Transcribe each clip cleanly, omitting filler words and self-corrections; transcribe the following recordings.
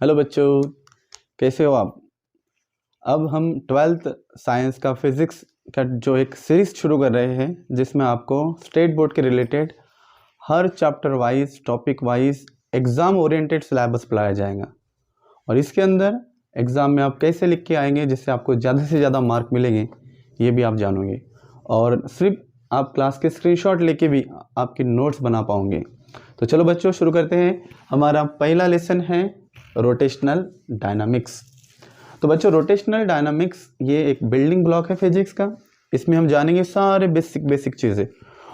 Hello बच्चों, कैसे हो आप। अब हम 12th साइंस का फिज़िक्स का जो एक सीरीज़ शुरू कर रहे हैं जिसमें आपको स्टेट बोर्ड के रिलेटेड हर chapter wise topic wise exam oriented syllabus पढ़ाया जाएगा। और इसके अंदर एग्ज़ाम में आप कैसे लिख के आएंगे जिससे आपको ज़्यादा से ज़्यादा मार्क मिलेंगे ये भी आप जानोगे। और सिर्फ आप क्लास के स्क्रीनशॉट लेके भी आपके नोट्स बना पाओगे। तो चलो बच्चों शुरू करते हैं। हमारा पहला लेसन है रोटेशनल डायनामिक्स। तो बच्चों रोटेशनल डायनामिक्स ये एक बिल्डिंग ब्लॉक है फिजिक्स का। इसमें हम जानेंगे सारे बेसिक चीज़ें।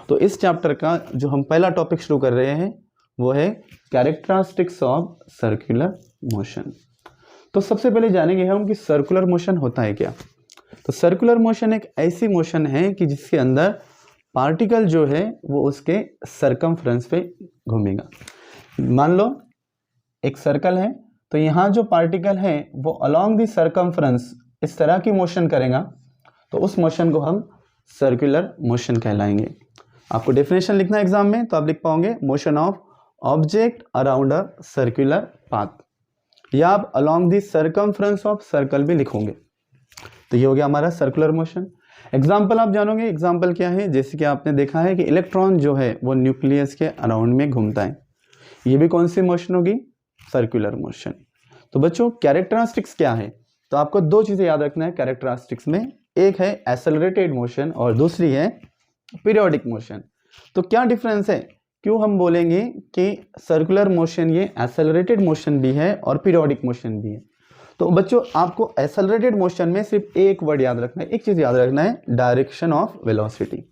तो इस चैप्टर का जो हम पहला टॉपिक शुरू कर रहे हैं वो है कैरेक्टरिस्टिक्स ऑफ सर्कुलर मोशन। तो सबसे पहले जानेंगे हम कि सर्कुलर मोशन होता है क्या। तो सर्कुलर मोशन एक ऐसी मोशन है कि जिसके अंदर पार्टिकल जो है वो उसके सरकमफ्रेंस पे घूमेगा। मान लो एक सर्कल है, तो यहाँ जो पार्टिकल है वो अलोंग द सरकमफ्रेंस इस तरह की मोशन करेगा, तो उस मोशन को हम सर्कुलर मोशन कहलाएंगे। आपको डेफिनेशन लिखना है एग्जाम में, तो आप लिख पाओगे motion of object around a circular path, या आप along the circumference of circle भी लिखोगे। तो ये हो गया हमारा सर्कुलर मोशन। एग्जाम्पल आप जानोगे, एग्जाम्पल क्या है, जैसे कि आपने देखा है कि इलेक्ट्रॉन जो है वो न्यूक्लियस के अराउंड में घूमता है, ये भी कौन सी मोशन होगी, सर्कुलर मोशन। तो बच्चों कैरेक्टरिस्टिक्स क्या है, तो आपको दो चीजें याद रखना है कैरेक्टरिस्टिक्स में, एक है एक्सेलरेटेड मोशन और दूसरी है पीरियोडिक मोशन। तो क्या डिफरेंस है, क्यों हम बोलेंगे कि सर्कुलर मोशन ये एक्सेलरेटेड मोशन भी है और पीरियोडिक मोशन भी है। तो बच्चों आपको एक्सेलरेटेड मोशन में सिर्फ एक वर्ड याद रखना है, एक चीज याद रखना है, डायरेक्शन ऑफ वेलोसिटी।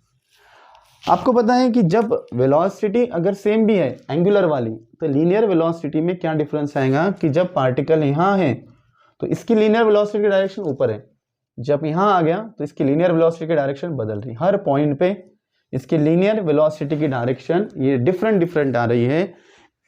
आपको पता है कि जब वेलोसिटी अगर सेम भी है एंगुलर वाली, तो लीनियर वेलोसिटी में क्या डिफरेंस आएगा कि जब पार्टिकल यहाँ है तो इसकी लीनियर वेलोसिटी की डायरेक्शन ऊपर है, जब यहाँ आ गया तो इसकी लीनियर वेलोसिटी की डायरेक्शन बदल रही है। हर पॉइंट पे इसकी लीनियर वेलोसिटी की डायरेक्शन ये डिफरेंट आ रही है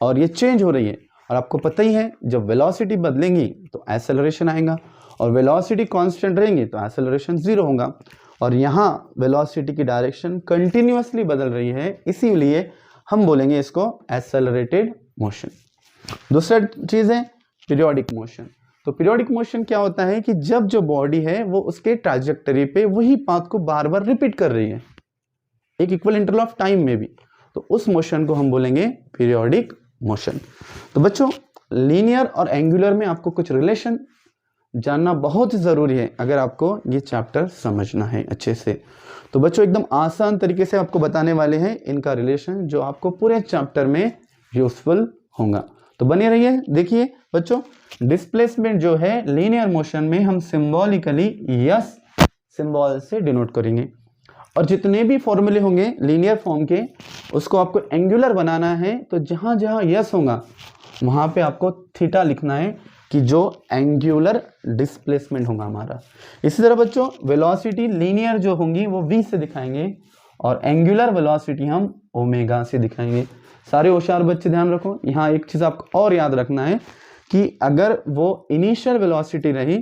और ये चेंज हो रही है। और आपको पता ही है जब वेलोसिटी बदलेंगी तो एक्सेलरेशन आएगा, और वेलोसिटी कांस्टेंट रहेंगी तो एक्सेलरेशन जीरो होगा। और यहाँ वेलोसिटी की डायरेक्शन कंटिन्यूअसली बदल रही है, इसीलिए हम बोलेंगे इसको एक्सेलरेटेड मोशन। दूसरा चीज़ है पीरियोडिक मोशन। तो पीरियोडिक मोशन क्या होता है कि जब जो बॉडी है वो उसके ट्रैजेक्टरी पे वही पाथ को बार बार रिपीट कर रही है एक इक्वल इंटरवल ऑफ टाइम में भी, तो उस मोशन को हम बोलेंगे पीरियोडिक मोशन। तो बच्चों लीनियर और एंगुलर में आपको कुछ रिलेशन जानना बहुत ज़रूरी है अगर आपको ये चैप्टर समझना है अच्छे से। तो बच्चों एकदम आसान तरीके से आपको बताने वाले हैं इनका रिलेशन, जो आपको पूरे चैप्टर में यूजफुल होगा। तो बने रहिए। देखिए बच्चों, डिस्प्लेसमेंट जो है लीनियर मोशन में हम सिंबॉलिकली यस सिंबल से डिनोट करेंगे, और जितने भी फॉर्मूले होंगे लीनियर फॉर्म के उसको आपको एंगुलर बनाना है, तो जहाँ जहाँ यस होगा वहाँ पे आपको थीटा लिखना है कि जो एंगुलर डिस्प्लेसमेंट होगा हमारा। इसी तरह बच्चों वेलोसिटी लीनियर जो होंगी वो v से दिखाएंगे और एंगुलर वेलोसिटी हम ओमेगा से दिखाएंगे। सारे होशियार बच्चे ध्यान रखो, यहाँ एक चीज़ आपको और याद रखना है कि अगर वो इनिशियल वेलोसिटी रही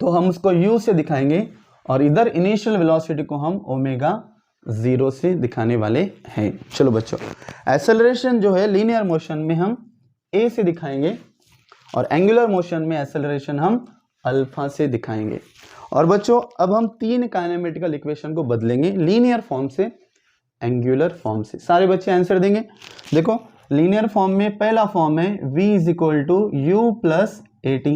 तो हम उसको u से दिखाएंगे, और इधर इनिशियल वेलोसिटी को हम ओमेगा 0 से दिखाने वाले हैं। चलो बच्चों, एक्सेलरेशन जो है लीनियर मोशन में हम a से दिखाएंगे और एंगुलर मोशन में एक्सेलरेशन हम अल्फा से दिखाएंगे। और बच्चों अब हम तीन काइनेमेटिकल इक्वेशन को बदलेंगे लीनियर फॉर्म से एंगुलर फॉर्म से। सारे बच्चे आंसर देंगे। देखो लीनियर फॉर्म में पहला फॉर्म है v = u + at।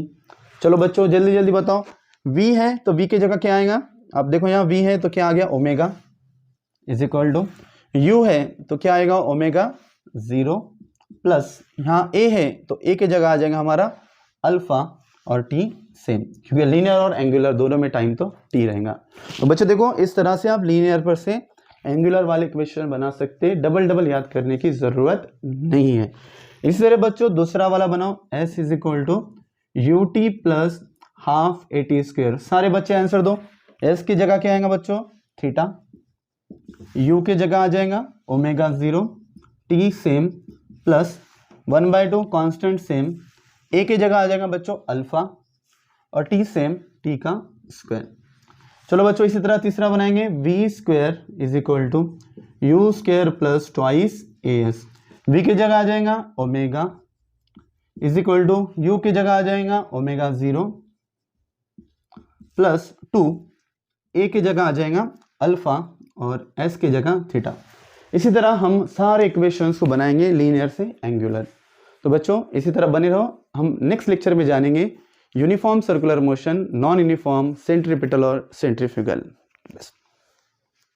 चलो बच्चों जल्दी बताओ, v है तो v की जगह क्या आएगा, आप देखो यहाँ v है तो क्या आ गया ओमेगा = u है तो क्या आएगा ओमेगा 0 प्लस यहाँ a है तो a के जगह आ जाएगा हमारा अल्फा और t सेम, क्योंकि लीनियर और एंगुलर दोनों में टाइम तो t रहेगा। तो बच्चों देखो इस तरह से आप लीनियर पर से एंगुलर वाले इक्वेशन बना सकते हैं, डबल याद करने की जरूरत नहीं है। इसी तरह बच्चों दूसरा वाला बनाओ, s = ut + हाफ at²। सारे बच्चे आंसर दो। s की जगह क्या आएगा बच्चों थीटा, u के जगह आ जाएगा omega 0, t same plus 1/2 constant same, a के जगह आ जाएगा बच्चों अल्फा और t सेम t का स्क्वायर। चलो बच्चों इसी तरह तीसरा बनाएंगे v² = u² + 2as। v की जगह आ जाएगा omega, is equal to U की जगह आ जाएगा ओमेगा 0 प्लस 2, ए की जगह आ जाएगा अल्फा और एस की जगह थीटा। इसी तरह हम सारे इक्वेशंस को बनाएंगे लीनियर से एंगुलर। तो बच्चों इसी तरह बने रहो, हम नेक्स्ट लेक्चर में जानेंगे uniform circular motion, non uniform, centripetal और सेंट्रीफ्यूगल।